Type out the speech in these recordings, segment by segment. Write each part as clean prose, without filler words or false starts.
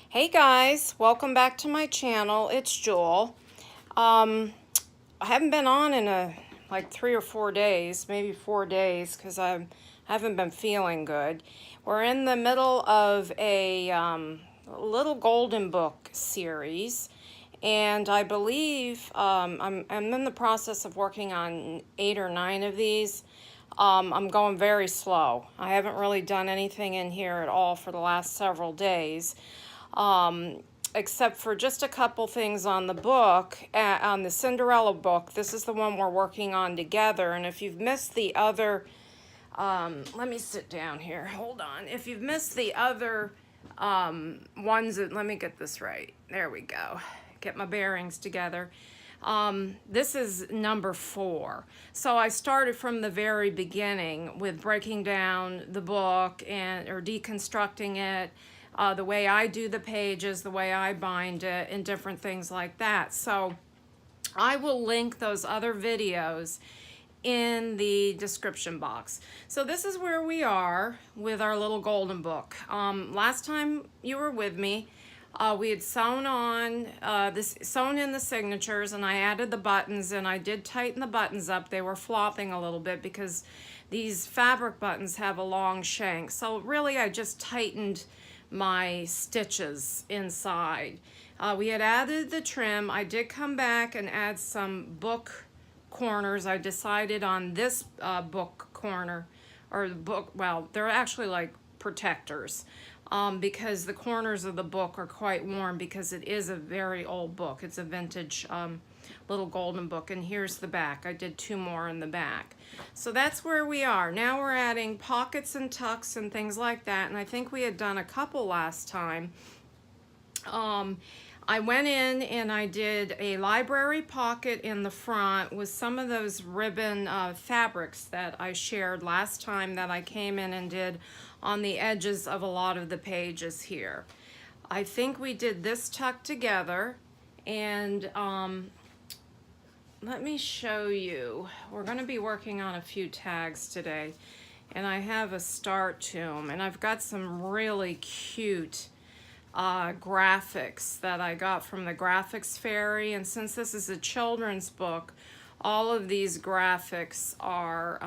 Hey guys, welcome back to my channel. It's Jewel. I haven't been on in like 3 or 4 days, maybe 4 days, because I haven't been feeling good. We're in the middle of a little golden book series, and I believe I'm in the process of working on 8 or 9 of these. I'm going very slow. I haven't really done anything in here at all for the last several days. Except for just a couple things on the book, on the Cinderella book. This is the one we're working on together, and if you've missed the other, let me sit down here, hold on. If you've missed the other ones, let me get this right. There we go. Get my bearings together. This is number 4. So I started from the very beginning with breaking down the book or deconstructing it, the way I do the pages, the way I bind it, and different things like that. So I will link those other videos in the description box. So this is where we are with our little golden book. Last time you were with me, we had sewn in the signatures, and I added the buttons, and I did tighten the buttons up. They were flopping a little bit because these fabric buttons have a long shank. So really I just tightened my stitches inside. We had added the trim. I did come back and add some book corners. I decided on this book corner, or the book, well, they're actually like protectors, because the corners of the book are quite worn because it is a very old book. It's a vintage little golden book, and here's the back. I did 2 more in the back. So that's where we are. Now we're adding pockets and tucks and things like that, and I think we had done a couple last time. I went in and I did a library pocket in the front with some of those ribbon fabrics that I shared last time that I came in and did on the edges of a lot of the pages here. I think we did this tuck together, and let me show you. We're going to be working on a few tags today, and I have a start to them, and I've got some really cute graphics that I got from the Graphics Fairy. And since this is a children's book, all of these graphics are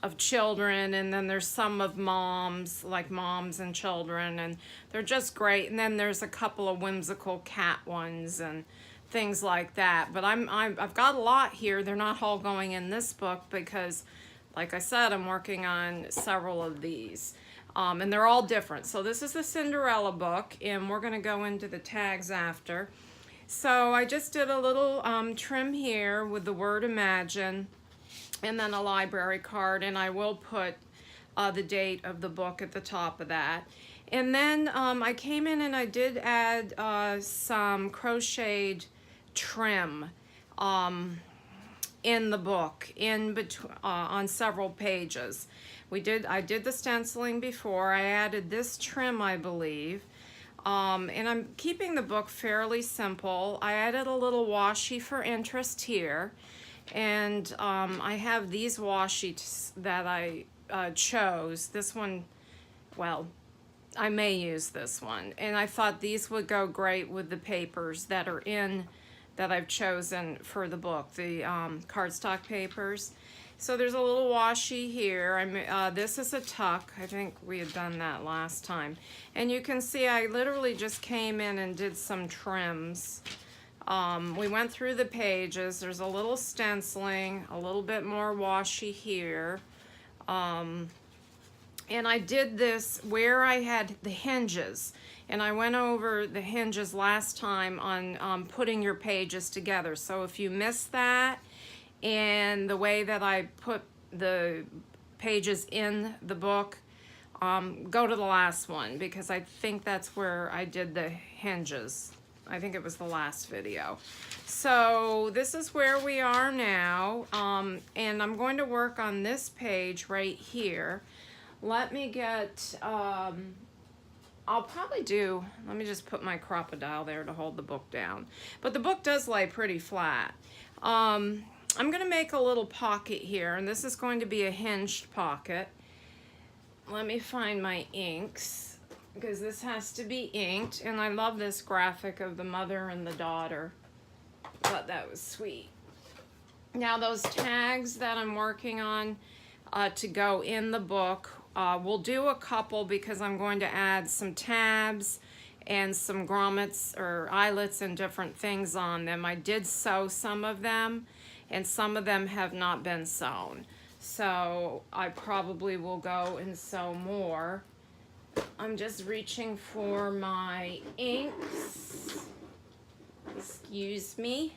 of children, and then there's some of moms, like moms and children, and they're just great. And then there's a couple of whimsical cat ones and things like that. But I've got a lot here. They're not all going in this book because, like I said, I'm working on several of these. And they're all different. So this is the Cinderella book, and we're going to go into the tags after. So I just did a little trim here with the word Imagine, and then a library card, and I will put the date of the book at the top of that. And then I came in and I did add some crocheted trim in the book, in between, on several pages. I did the stenciling before. I added this trim, I believe. And I'm keeping the book fairly simple. I added a little washi for interest here. And I have these washi that I chose. This one, well, I may use this one. And I thought these would go great with the papers that are that I've chosen for the book, the cardstock papers. So there's a little washi here. This is a tuck. I think we had done that last time. And you can see I literally just came in and did some trims. We went through the pages. There's a little stenciling, a little bit more washi here. And I did this where I had the hinges. And I went over the hinges last time on putting your pages together. So if you missed that, and the way that I put the pages in the book, go to the last one, because I think that's where I did the hinges. I think it was the last video. So this is where we are now, and I'm going to work on this page right here. Let me get, I'll probably do, let me just put my crocodile there to hold the book down. But the book does lay pretty flat. I'm going to make a little pocket here, and this is going to be a hinged pocket. Let me find my inks. because this has to be inked, and I love this graphic of the mother and the daughter. Thought that was sweet. Now those tags that I'm working on to go in the book, we'll do a couple because I'm going to add some tabs and some grommets or eyelets and different things on them. I did sew some of them, and some of them have not been sewn. So I probably will go and sew more. I'm just reaching for my inks. Excuse me.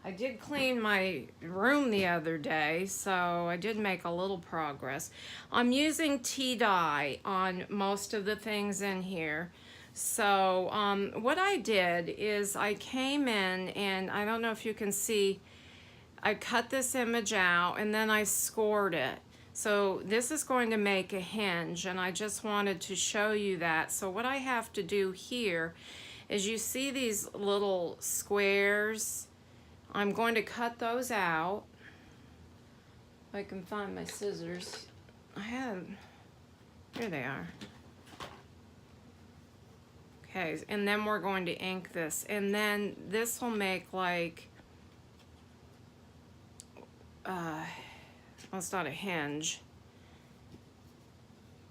I did clean my room the other day, so I did make a little progress. I'm using tea dye on most of the things in here. So what I did is I came in, and I don't know if you can see, I cut this image out and then I scored it. So this is going to make a hinge, and I just wanted to show you that. So what I have to do here is, you see these little squares? I'm going to cut those out. If I can find my scissors. Here they are. Okay, and then we're going to ink this. And then this will make like, well, it's not a hinge.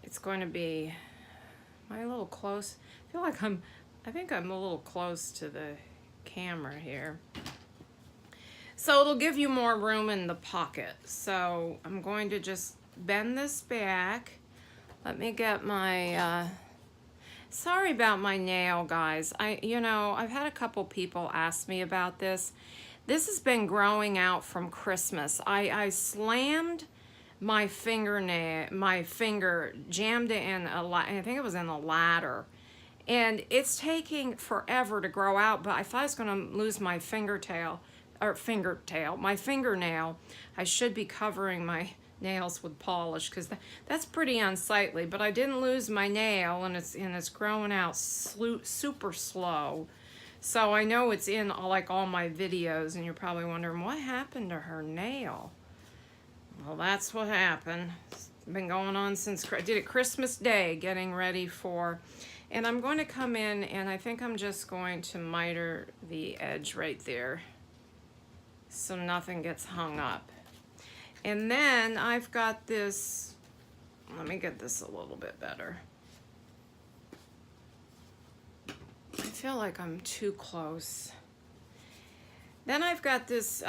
It's going to be, am I a little close? I think I'm a little close to the camera here. So it'll give you more room in the pocket. So I'm going to just bend this back. Let me get my, sorry about my nail, guys. I've had a couple people ask me about this. This has been growing out from Christmas. I slammed my finger, jammed it in I think it was in a ladder. And it's taking forever to grow out, but I thought I was gonna lose my fingernail. I should be covering my nails with polish, because that's pretty unsightly, but I didn't lose my nail, and it's growing out super slow. So I know it's in like all my videos, and you're probably wondering, what happened to her nail? Well, that's what happened. It's been going on since, I did it Christmas Day, getting ready for, and I'm going to come in, and I think I'm just going to miter the edge right there so nothing gets hung up. And then I've got this, let me get this a little bit better. I feel like I'm too close. Then I've got this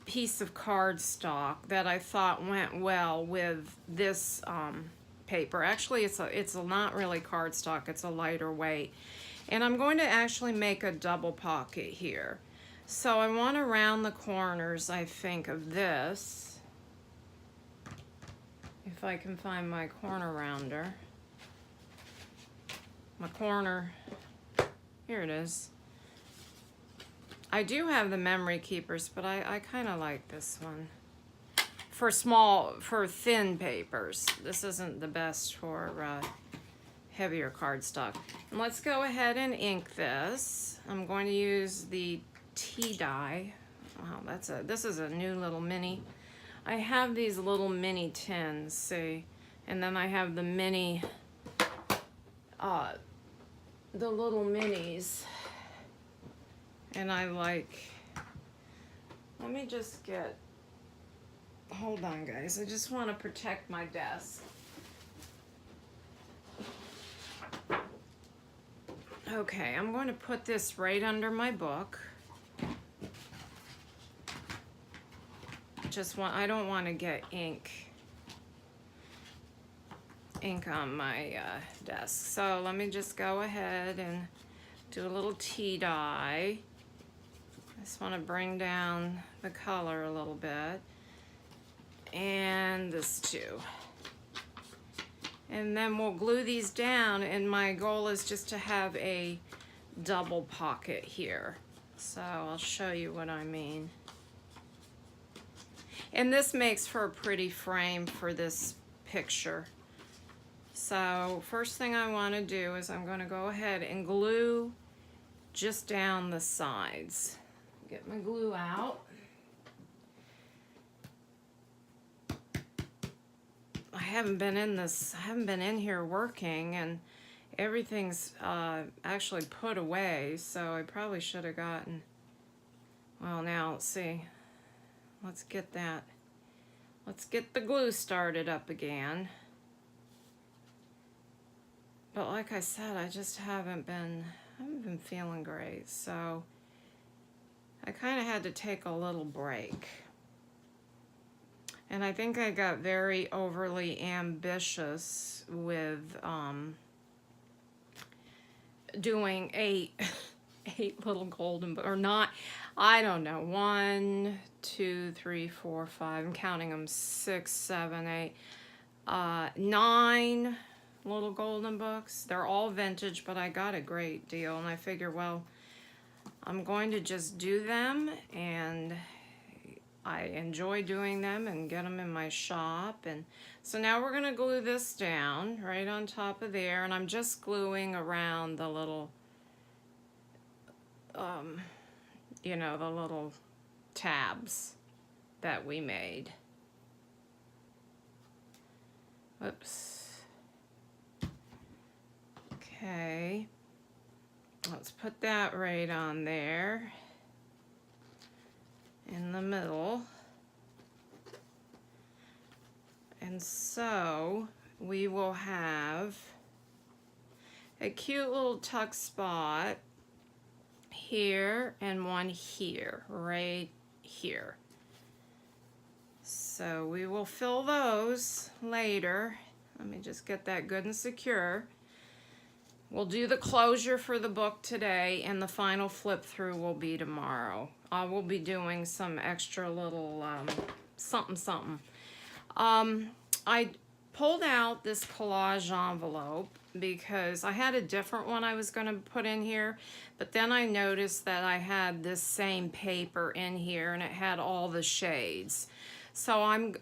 piece of cardstock that I thought went well with this paper. Actually, it's not really cardstock, it's a lighter weight. And I'm going to actually make a double pocket here. So I want to round the corners, I think, of this. If I can find my corner rounder. My corner, here it is. I do have the memory keepers, but I kind of like this one. For thin papers. This isn't the best for heavier cardstock. And let's go ahead and ink this. I'm going to use the tea dye. Wow, this is a new little mini. I have these little mini tins, see, and then I have the mini, the little minis, and I like, let me just get, hold on guys, I just want to protect my desk. Okay, I'm going to put this right under my book. I don't want to get ink on my desk. So let me just go ahead and do a little tea dye. I just want to bring down the color a little bit. And this too. And then we'll glue these down, and my goal is just to have a double pocket here. So I'll show you what I mean. And this makes for a pretty frame for this picture. So first thing I want to do is I'm going to go ahead and glue just down the sides. Get my glue out. I haven't been in here working, and everything's actually put away, so I probably should have gotten, well, now let's see, let's get the glue started up again. But like I said, I just haven't been feeling great, so I kind of had to take a little break. And I think I got very overly ambitious with doing eight little golden, or not, I don't know, 1, 2, 3, 4, 5, I'm counting them, 6, 7, 8, 9 little golden books. They're all vintage, but I got a great deal, and I figure, well, I'm going to just do them, and I enjoy doing them and get them in my shop. And so now we're going to glue this down right on top of there, and I'm just gluing around the little, you know, the little tabs that we made. Whoops. Okay. Let's put that right on there in the middle. And so we will have a cute little tuck spot here and one here, right here. So we will fill those later. Let me just get that good and secure. We'll do the closure for the book today, and the final flip through will be tomorrow. I will be doing some extra little something. I pulled out this collage envelope because I had a different one I was going to put in here, but then I noticed that I had this same paper in here and it had all the shades. So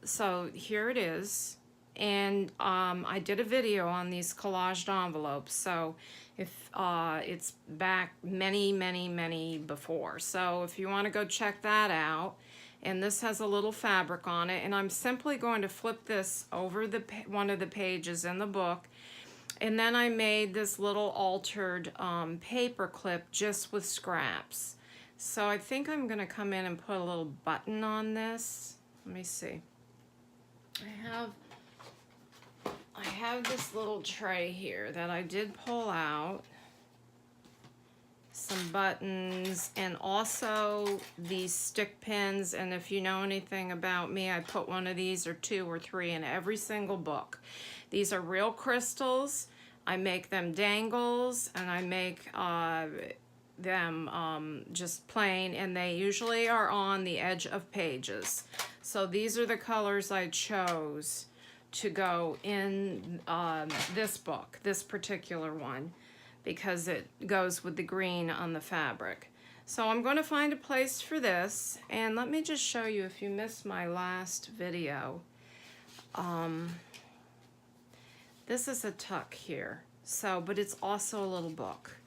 so here it is. And I did a video on these collaged envelopes, so if it's back many before. So if you want to go check that out, and this has a little fabric on it, and I'm simply going to flip this over one of the pages in the book, and then I made this little altered paper clip just with scraps. So I think I'm going to come in and put a little button on this. Let me see. I have this little tray here that I did pull out, some buttons, and also these stick pins. And if you know anything about me, I put one of these or 2 or 3 in every single book. These are real crystals. I make them dangles, and I make them just plain, and they usually are on the edge of pages. So these are the colors I chose to go in this book, this particular one, because it goes with the green on the fabric. So I'm going to find a place for this, and let me just show you, if you missed my last video, this is a tuck here, so, but it's also a little book.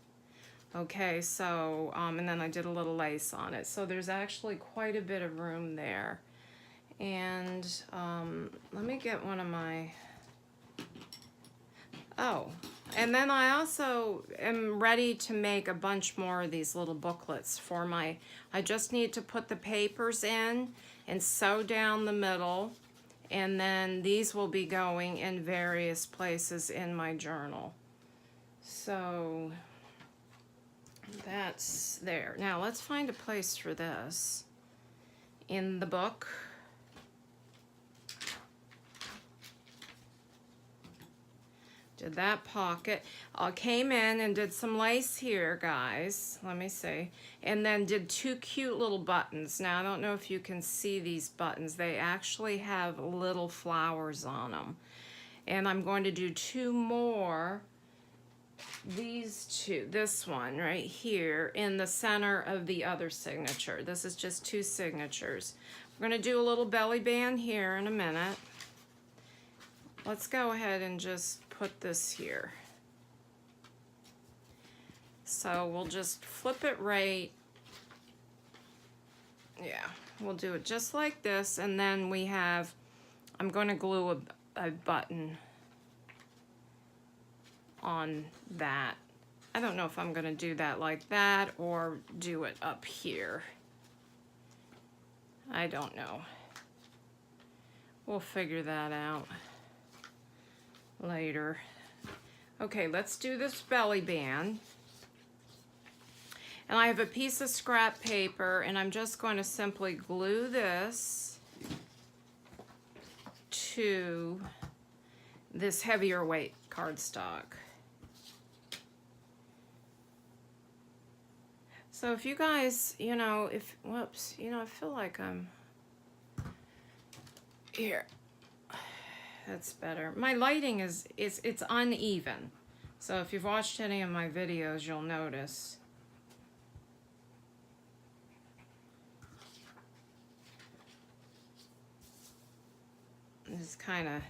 Okay, so, and then I did a little lace on it, so there's actually quite a bit of room there. And let me get one of my, and then I also am ready to make a bunch more of these little booklets for my, I just need to put the papers in and sew down the middle, and then these will be going in various places in my journal. So that's there. Now let's find a place for this in the book. Did that pocket. Came in and did some lace here, guys. Let me see. And then did 2 cute little buttons. Now, I don't know if you can see these buttons. They actually have little flowers on them. And I'm going to do 2 more. These 2. This one right here in the center of the other signature. This is just 2 signatures. We're going to do a little belly band here in a minute. Let's go ahead and just put this here. So we'll just flip it right. Yeah, we'll do it just like this, and then we have I'm going to glue a button on that. I don't know if I'm going to do that like that or do it up here. I don't know. We'll figure that out later. Okay, let's do this belly band. And I have a piece of scrap paper, and I'm just going to simply glue this to this heavier weight cardstock. So if you guys, you know, whoops, you know, I feel like I'm, here, that's better. My lighting it's uneven. So if you've watched any of my videos, you'll notice. It's kind of,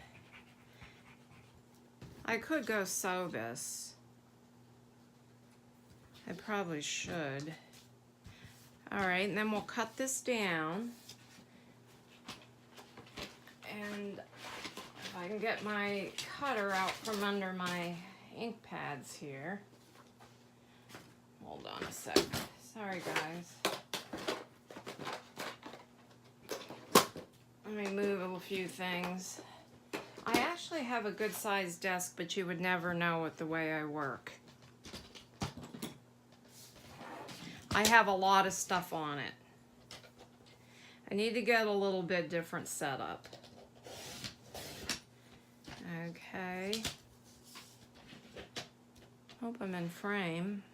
I could go sew this. I probably should. All right, and then we'll cut this down. And if I can get my cutter out from under my ink pads here. Hold on a sec. Sorry, guys. Let me move a few things. I actually have a good sized desk, but you would never know it the way I work. I have a lot of stuff on it. I need to get a little bit different setup. Okay. Hope I'm in frame.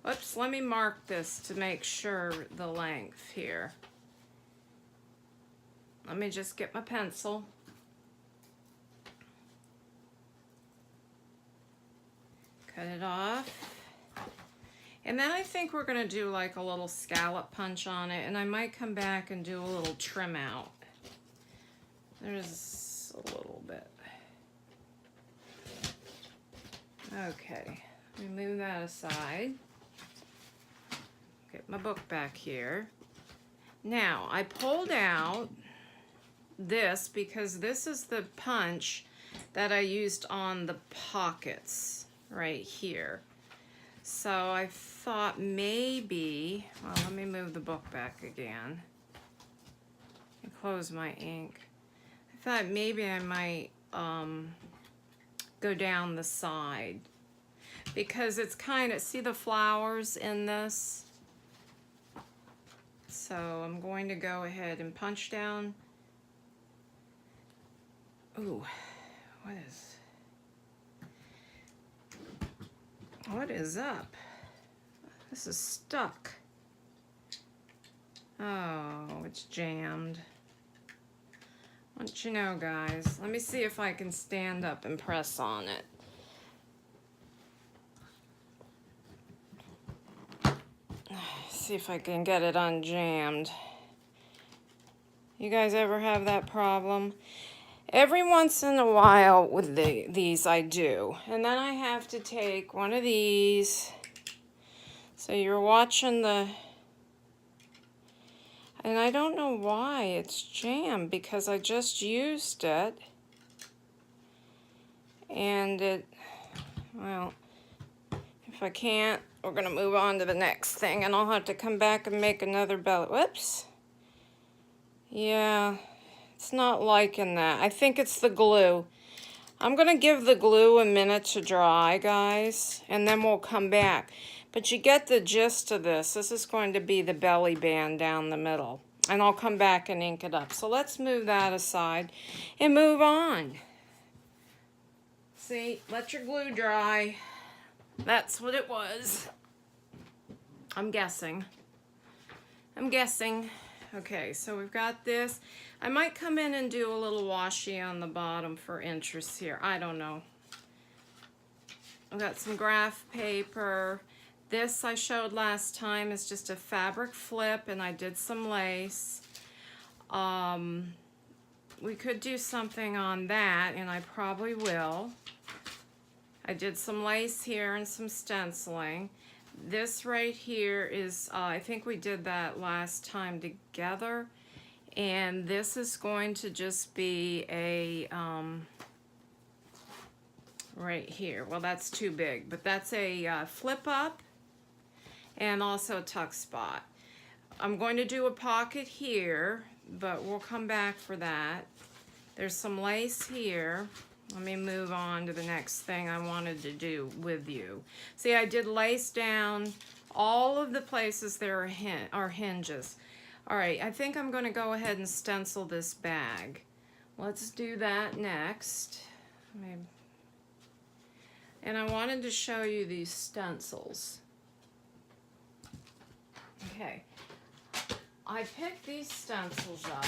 Oops, let me mark this to make sure the length here. Let me just get my pencil. Cut it off. And then I think we're going to do like a little scallop punch on it, and I might come back and do a little trim out. There's a little bit. Okay, let me move that aside. Get my book back here. Now, I pulled out this because this is the punch that I used on the pockets right here. So I thought maybe, well, let me move the book back again and close my ink. I thought maybe I might go down the side because it's kind of, see the flowers in this? So I'm going to go ahead and punch down. Ooh, what is up? This is stuck. Oh, it's jammed. Why don't you know, guys? Let me see if I can stand up and press on it. See if I can get it unjammed. You guys ever have that problem? Every once in a while with these I do. And then I have to take one of these. So you're watching the... And I don't know why it's jammed because I just used it. And it... Well, if I can't, we're going to move on to the next thing. And I'll have to come back and make another belly. Whoops. Yeah. It's not liking that. I think it's the glue. I'm going to give the glue a minute to dry, guys, and then we'll come back. But you get the gist of this. This is going to be the belly band down the middle. And I'll come back and ink it up. So let's move that aside and move on. See, let your glue dry. That's what it was. I'm guessing. Okay, so we've got this. I might come in and do a little washi on the bottom for interest here. I don't know. I've got some graph paper. This I showed last time is just a fabric flip, and I did some lace. We could do something on that, and I probably will. I did some lace here and some stenciling. This right here is, I think we did that last time together. And this is going to just be a, right here. Well, that's too big, but that's a flip up and also a tuck spot. I'm going to do a pocket here, but we'll come back for that. There's some lace here. Let me move on to the next thing I wanted to do with you. See, I did lace down all of the places there are hinges. All right, I think I'm gonna go ahead and stencil this bag. Let's do that next. And I wanted to show you these stencils. Okay, I picked these stencils up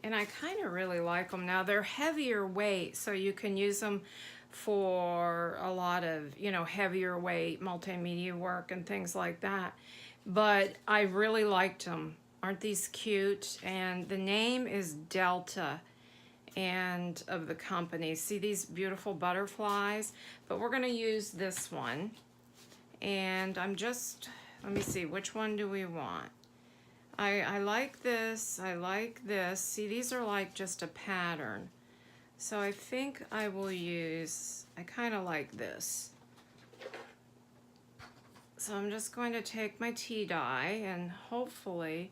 and I kind of really like them. Now they're heavier weight, so you can use them for a lot of, you know, heavier weight multimedia work and things like that. But I really liked them. Aren't these cute? And the name is Delta and of the company. See these beautiful butterflies? But we're gonna use this one. And I'm just, let me see, which one do we want? I like this, I like this. See, these are like just a pattern. So I think I will use, I kind of like this. So I'm just going to take my tea dye and hopefully,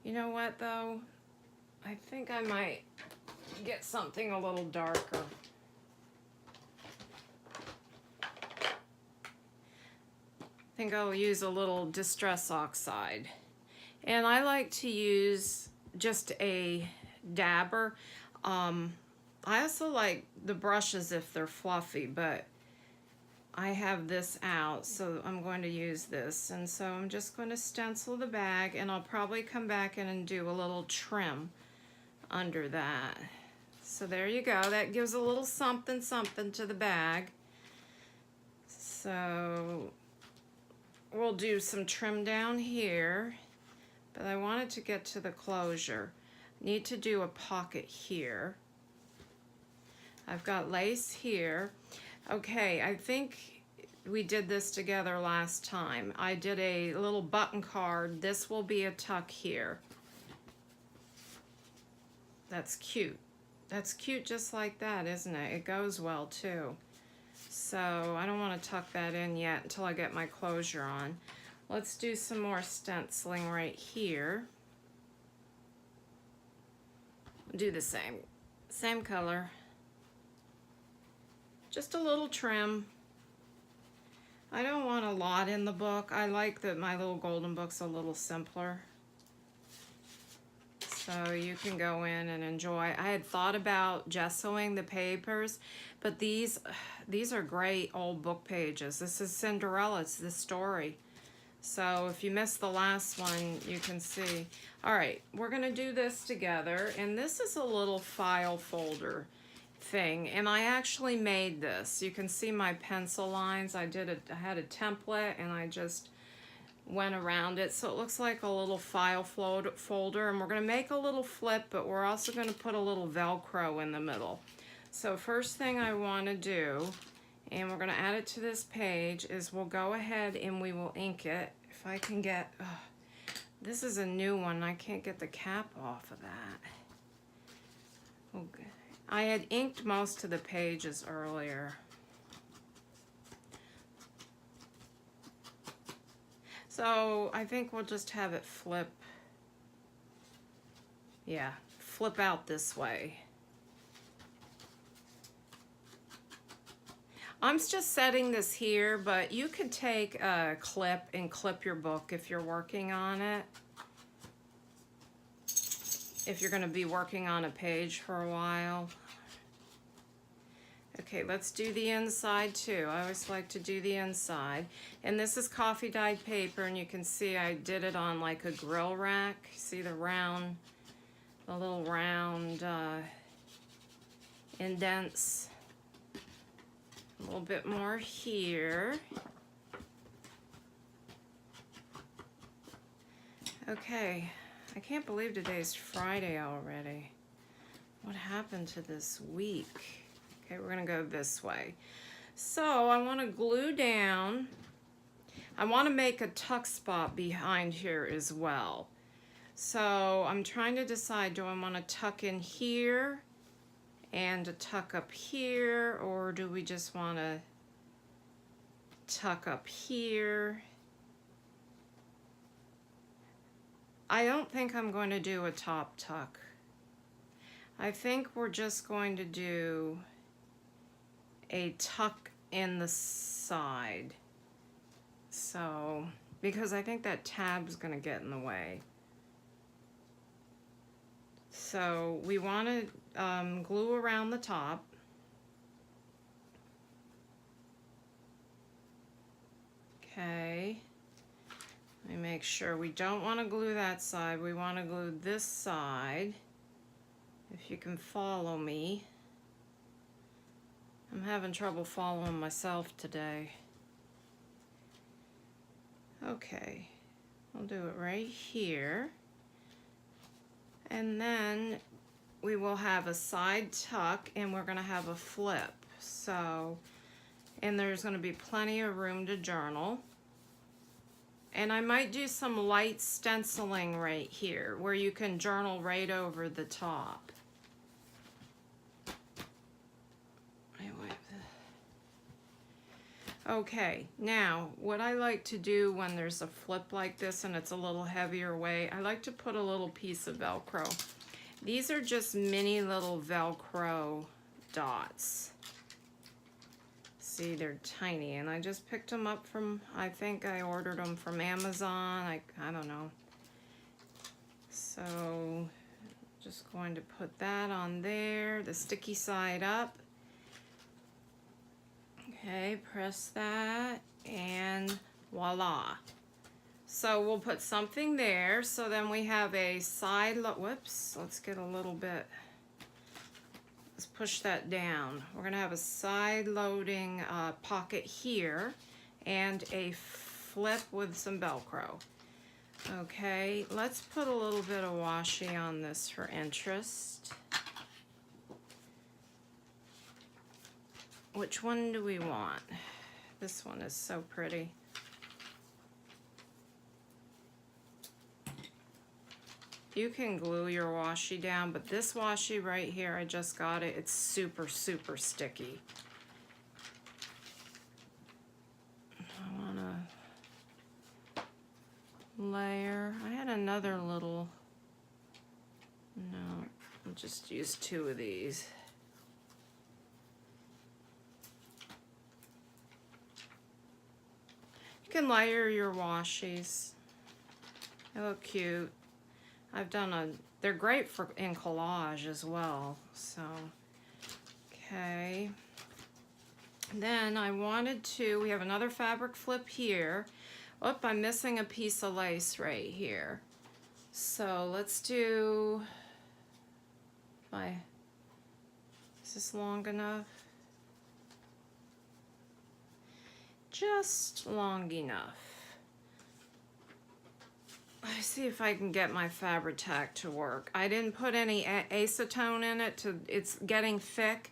you know what though? I think I might get something a little darker. I think I'll use a little Distress Oxide. And I like to use just a dabber. I also like the brushes if they're fluffy, but I have this out, so I'm going to use this. And so I'm just going to stencil the bag, and I'll probably come back in and do a little trim under that. So there you go. That gives a little something something to the bag. So we'll do some trim down here. But I wanted to get to the closure. Need to do a pocket here. I've got lace here. Okay, I think we did this together last time. I did a little button card. This will be a tuck here. That's cute. That's cute just like that, isn't it? It goes well too. So I don't want to tuck that in yet until I get my closure on. Let's do some more stenciling right here. Do the same color. Just a little trim. I don't want a lot in the book. I like that my little golden book's a little simpler. So you can go in and enjoy. I had thought about gessoing the papers, but these are great old book pages. This is Cinderella, it's the story. So if you missed the last one, you can see. All right, we're gonna do this together, and this is a little file folder thing, and I actually made this. You can see my pencil lines. I had a template, and I just went around it, so it looks like a little file folder, and we're gonna make a little flip, but we're also gonna put a little Velcro in the middle. So first thing I wanna do, and we're gonna add it to this page, is we'll go ahead and we will ink it. If I can get, this is a new one, I can't get the cap off of that. Okay. I had inked most of the pages earlier. So I think we'll just have it flip. Yeah, flip out this way. I'm just setting this here, but you could take a clip and clip your book if you're working on it. If you're gonna be working on a page for a while. Okay, let's do the inside too. I always like to do the inside. And this is coffee dyed paper, and you can see I did it on like a grill rack. See the little round indents. A little bit more here. Okay, I can't believe today's Friday already. What happened to this week? Okay, we're gonna go this way. So I wanna glue down. I wanna make a tuck spot behind here as well. So I'm trying to decide, do I want to tuck in here and a tuck up here, or do we just want to tuck up here? I don't think I'm going to do a top tuck. I think we're just going to do a tuck in the side. So, because I think that tab's going to get in the way. So we want to glue around the top. Okay. Let me make sure we don't want to glue that side. We want to glue this side. If you can follow me. I'm having trouble following myself today. Okay. I'll do it right here. And then we will have a side tuck and we're going to have a flip. So, and there's going to be plenty of room to journal. And I might do some light stenciling right here where you can journal right over the top. Okay, now what I like to do when there's a flip like this and it's a little heavier weight, I like to put a little piece of Velcro. These are just mini little Velcro dots. See, they're tiny, and I just picked them up from, I think I ordered them from Amazon, I don't know. So, just going to put that on there, the sticky side up. Okay, press that, and voila. So we'll put something there, so then we have a side, whoops, let's get a little bit, let's push that down. We're gonna have a side loading pocket here, and a flip with some Velcro. Okay, let's put a little bit of washi on this for interest. Which one do we want? This one is so pretty. You can glue your washi down, but this washi right here, I just got it. It's super, super sticky. I want to layer. I had another little, no, I'll just use 2 of these. You can layer your washies. They look cute. I've done they're great for in collage as well. So, okay. Then I wanted to, we have another fabric flip here. Oh, I'm missing a piece of lace right here. So let's do, is this long enough? Just long enough. Let's see if I can get my Fabri-Tac to work. I didn't put any acetone in it, it's getting thick.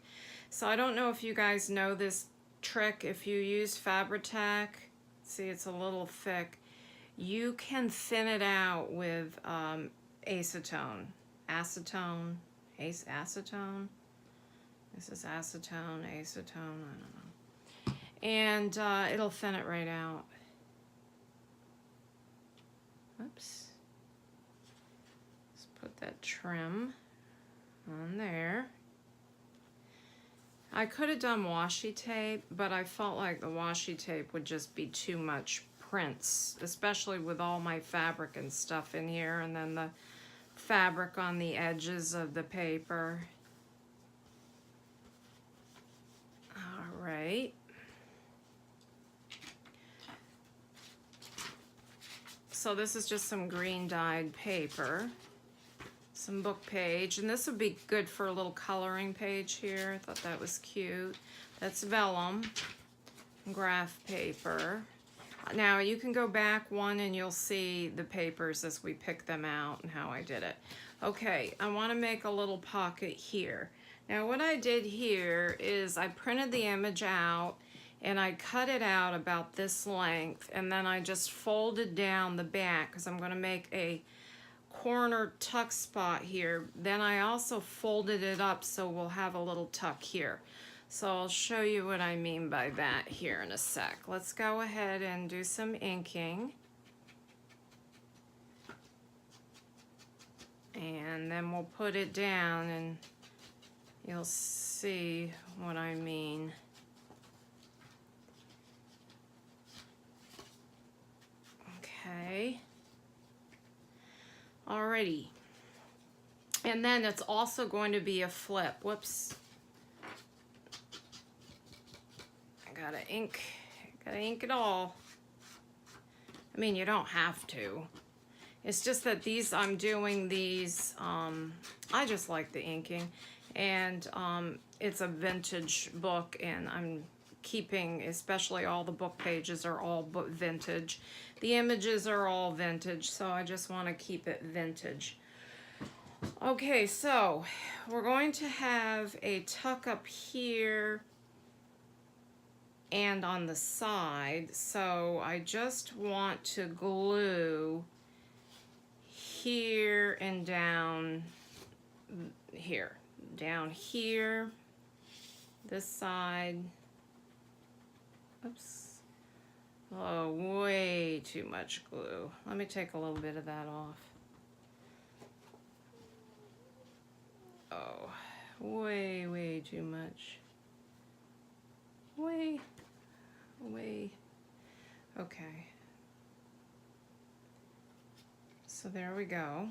So I don't know if you guys know this trick. If you use Fabri-Tac, see it's a little thick, you can thin it out with acetone. Acetone? Acetone? This is acetone, acetone, I don't know. And it'll thin it right out. Oops. Let's put that trim on there. I could have done washi tape, but I felt like the washi tape would just be too much prints, especially with all my fabric and stuff in here, and then the fabric on the edges of the paper. All right. So this is just some green dyed paper, some book page, and this would be good for a little coloring page here. I thought that was cute. That's vellum, graph paper. Now you can go back one and you'll see the papers as we pick them out and how I did it. Okay, I want to make a little pocket here. Now what I did here is I printed the image out and I cut it out about this length, and then I just folded down the back because I'm going to make a corner tuck spot here. Then I also folded it up so we'll have a little tuck here. So I'll show you what I mean by that here in a sec. Let's go ahead and do some inking. And then we'll put it down and you'll see what I mean. Okay. Alrighty. And then it's also going to be a flip. Whoops. I gotta ink it all. I mean, you don't have to. It's just that these, I'm doing these, I just like the inking. And it's a vintage book, and I'm keeping, especially all the book pages are all vintage. The images are all vintage, so I just want to keep it vintage. Okay, so we're going to have a tuck up here and on the side. So I just want to glue here and down here. Down here, this side. Oops. Oh, way too much glue. Let me take a little bit of that off. Oh, way too much. Way. Okay. So there we go.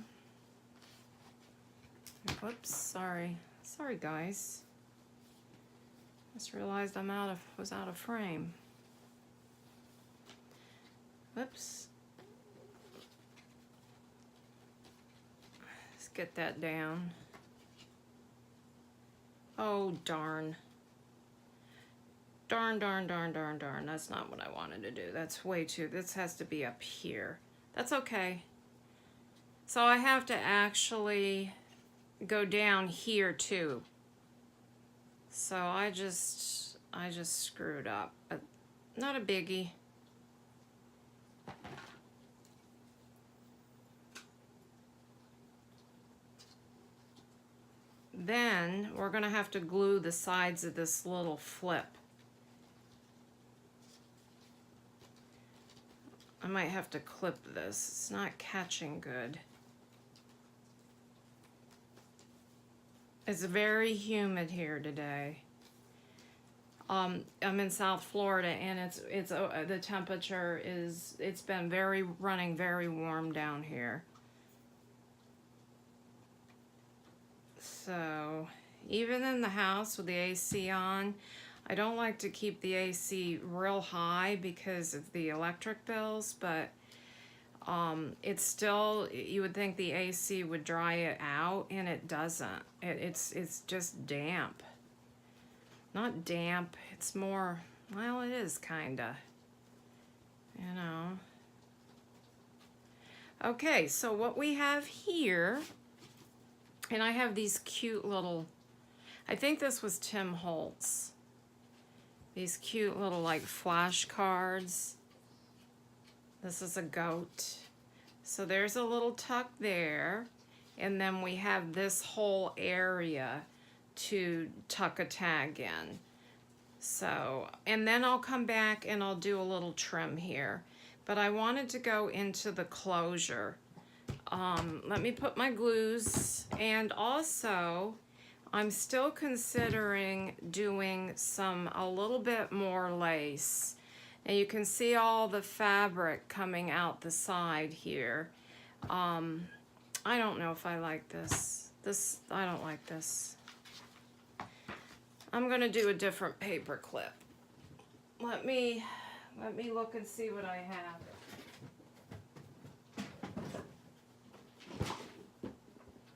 Whoops, sorry guys. Just realized was out of frame. Whoops. Let's get that down. Oh, darn. Darn. That's not what I wanted to do. That's way too, this has to be up here. That's okay. So I have to actually go down here too. So I just screwed up, but not a biggie. Then we're gonna have to glue the sides of this little flip. I might have to clip this. It's not catching good. It's very humid here today. I'm in South Florida, and it's the temperature is, it's been running very warm down here. So even in the house with the AC on, I don't like to keep the AC real high because of the electric bills, but it's still, you would think the AC would dry it out, and it doesn't. It's just damp. Not damp, it's more, well, it is kinda, you know. Okay, so what we have here, and I have these cute little, I think this was Tim Holtz. These cute little like flashcards. This is a goat. So there's a little tuck there, and then we have this whole area to tuck a tag in. So, and then I'll come back and I'll do a little trim here. But I wanted to go into the closure. Let me put my glues, and also I'm still considering doing a little bit more lace. And you can see all the fabric coming out the side here. I don't know if I like this. I don't like this. I'm gonna do a different paper clip. Let me look and see what I have.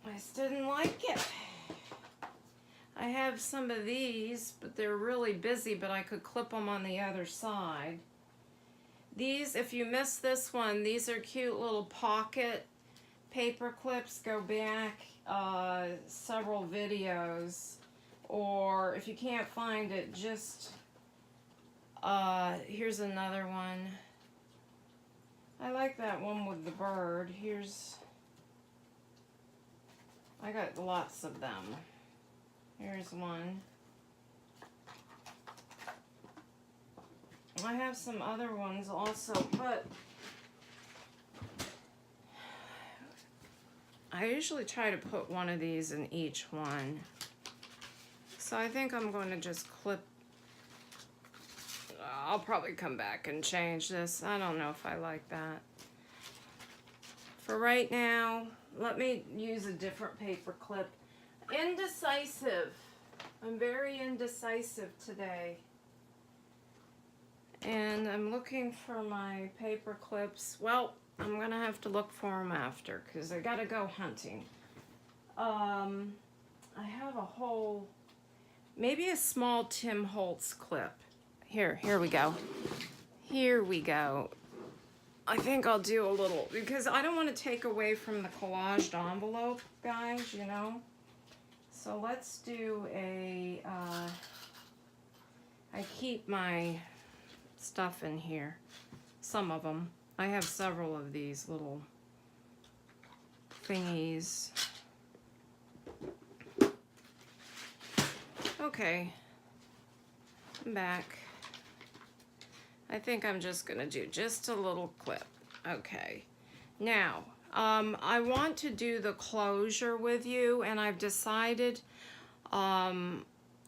I just didn't like it. I have some of these, but they're really busy, but I could clip them on the other side. These, if you missed this one, these are cute little pocket paper clips. Go back several videos, or if you can't find it, just, here's another one. I like that one with the bird. Here's I got lots of them. Here's one. I have some other ones also, but I usually try to put one of these in each one. So I think I'm going to just clip. I'll probably come back and change this. I don't know if I like that. For right now, let me use a different paper clip. Indecisive. I'm very indecisive today. And I'm looking for my paper clips. Well, I'm gonna have to look for them after because I gotta go hunting. I have a whole, maybe a small Tim Holtz clip. Here we go. Here we go. I think I'll do a little, because I don't want to take away from the collaged envelope, guys, you know. So let's do a, I keep my stuff in here, some of them. I have several of these little thingies. Okay, I'm back. I think I'm just gonna do just a little clip. Okay, now I want to do the closure with you, and I've decided on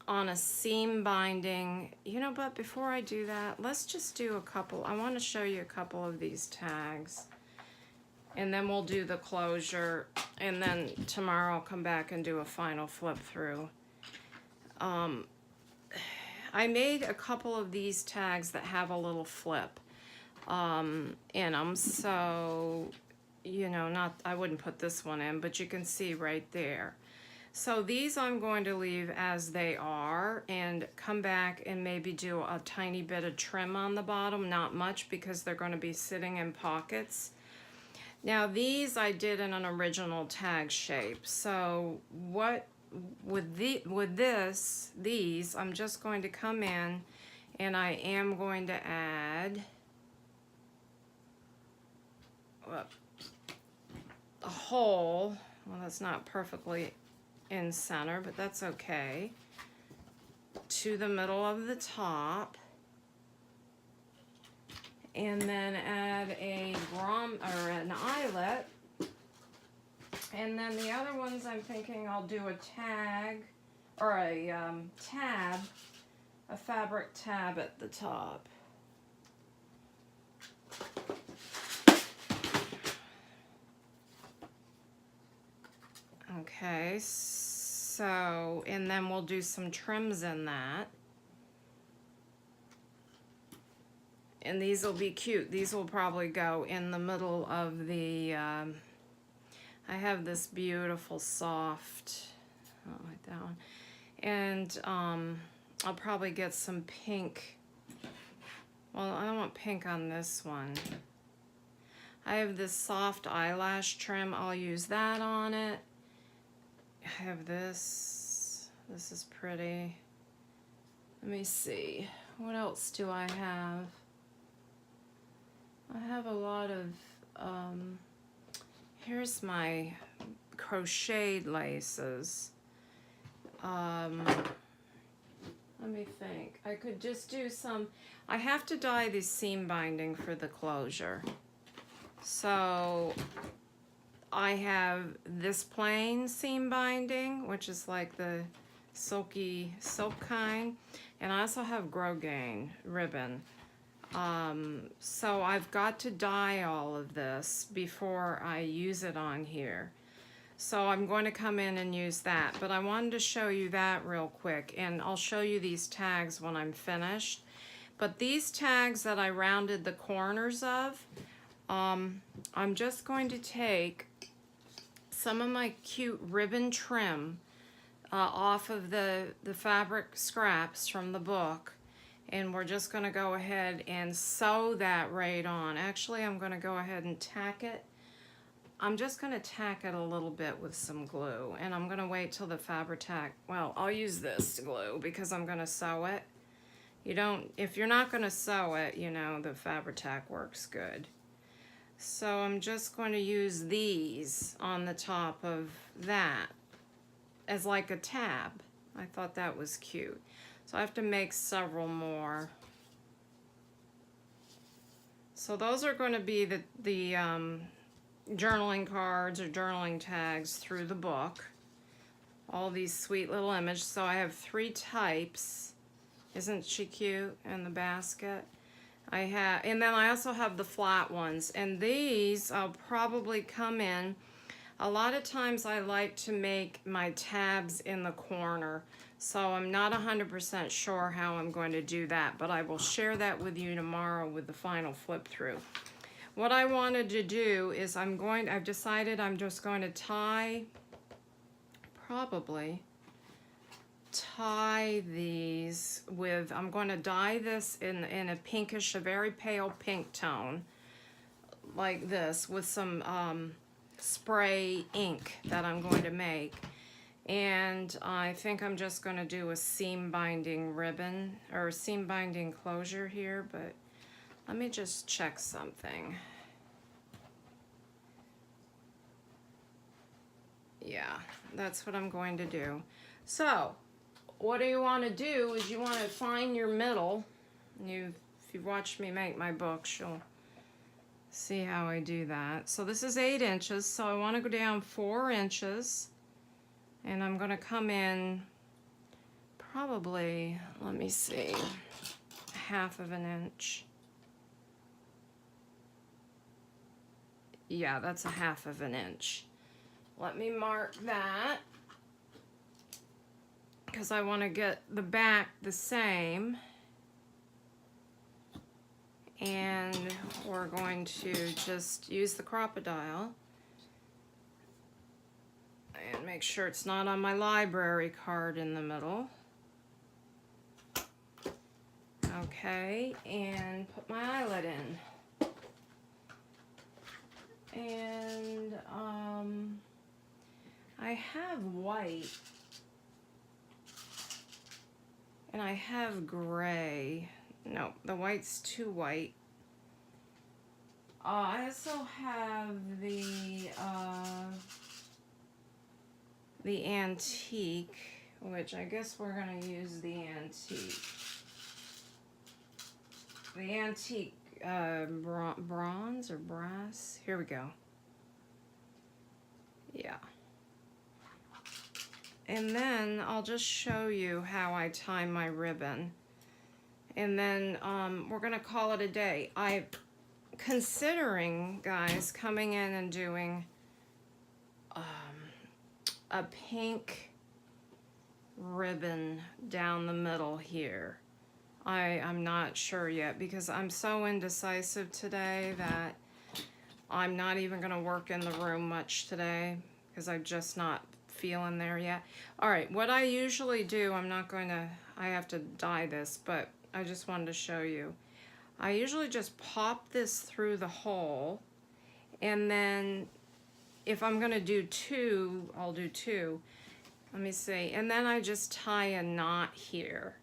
a seam binding, you know, but before I do that, let's just do a couple. I want to show you a couple of these tags, and then we'll do the closure, and then tomorrow I'll come back and do a final flip through. I made a couple of these tags that have a little flip in them, so, you know, I wouldn't put this one in, but you can see right there. So these I'm going to leave as they are and come back and maybe do a tiny bit of trim on the bottom, not much because they're going to be sitting in pockets. Now these I did in an original tag shape, so what with these, I'm just going to come in and I am going to add a hole. Well, that's not perfectly in center, but that's okay. To the middle of the top. And then add a an eyelet. And then the other ones I'm thinking I'll do a tag or a tab, a fabric tab at the top. Okay, so, and then we'll do some trims in that. And these will be cute. These will probably go in the middle of the, I have this beautiful soft, I don't like that one. And I'll probably get some pink. Well, I don't want pink on this one. I have this soft eyelash trim. I'll use that on it. I have this. This is pretty. Let me see. What else do I have? I have a lot of, here's my crocheted laces. Let me think. I could just do some, I have to dye the seam binding for the closure. So I have this plain seam binding, which is like the silky silk kind, and I also have Grosgrain ribbon. So I've got to dye all of this before I use it on here. So I'm going to come in and use that, but I wanted to show you that real quick, and I'll show you these tags when I'm finished. But these tags that I rounded the corners of, I'm just going to take some of my cute ribbon trim off of the fabric scraps from the book, and we're just going to go ahead and sew that right on. Actually, I'm going to go ahead and tack it. I'm just going to tack it a little bit with some glue, and I'm going to wait till the Fabri-Tac, well, I'll use this glue because I'm going to sew it. You don't, if you're not going to sew it, you know, the Fabri-Tac works good. So I'm just going to use these on the top of that, as like a tab. I thought that was cute. So I have to make several more. So those are going to be the journaling cards or journaling tags through the book. All these sweet little images. So I have 3 types. Isn't she cute in the basket? And then I also have the flat ones. And these I'll probably come in. A lot of times I like to make my tabs in the corner. So I'm not 100% sure how I'm going to do that, but I will share that with you tomorrow with the final flip through. What I wanted to do is I've decided I'm just going to probably tie these with, I'm going to dye this in a pinkish, a very pale pink tone, like this, with some spray ink that I'm going to make. And I think I'm just going to do a seam binding ribbon or seam binding closure here, but let me just check something. Yeah, that's what I'm going to do. So what you want to do is you want to find your middle. If you've watched me make my books, you'll see how I do that. So this is 8 inches, so I want to go down 4 inches. And I'm going to come in probably, let me see, 1/2 inch. Yeah, that's 1/2 inch. Let me mark that because I want to get the back the same. And we're going to just use the crocodile and make sure it's not on my library card in the middle. Okay, and put my eyelet in. And I have white and I have gray. No, the white's too white. I also have the antique, which I guess we're going to use the antique. The antique bronze or brass. Here we go. Yeah. And then I'll just show you how I tie my ribbon. And then we're going to call it a day. I'm considering, guys, coming in and doing a pink ribbon down the middle here. I'm not sure yet because I'm so indecisive today that I'm not even going to work in the room much today because I'm just not feeling there yet. All right, what I usually do, I have to dye this, but I just wanted to show you. I usually just pop this through the hole, and then if I'm going to do 2, I'll do 2. Let me see. And then I just tie a knot here.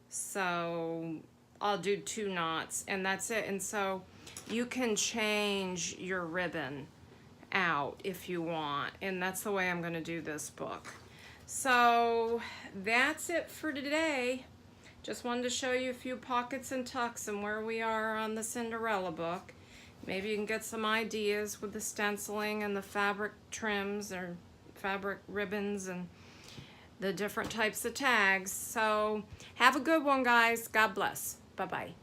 So I'll do 2 knots, and that's it. And so you can change your ribbon out if you want, and that's the way I'm going to do this book. So that's it for today. Just wanted to show you a few pockets and tucks and where we are on the Cinderella book. Maybe you can get some ideas with the stenciling and the fabric trims or fabric ribbons and the different types of tags. So have a good one, guys. God bless. Bye-bye.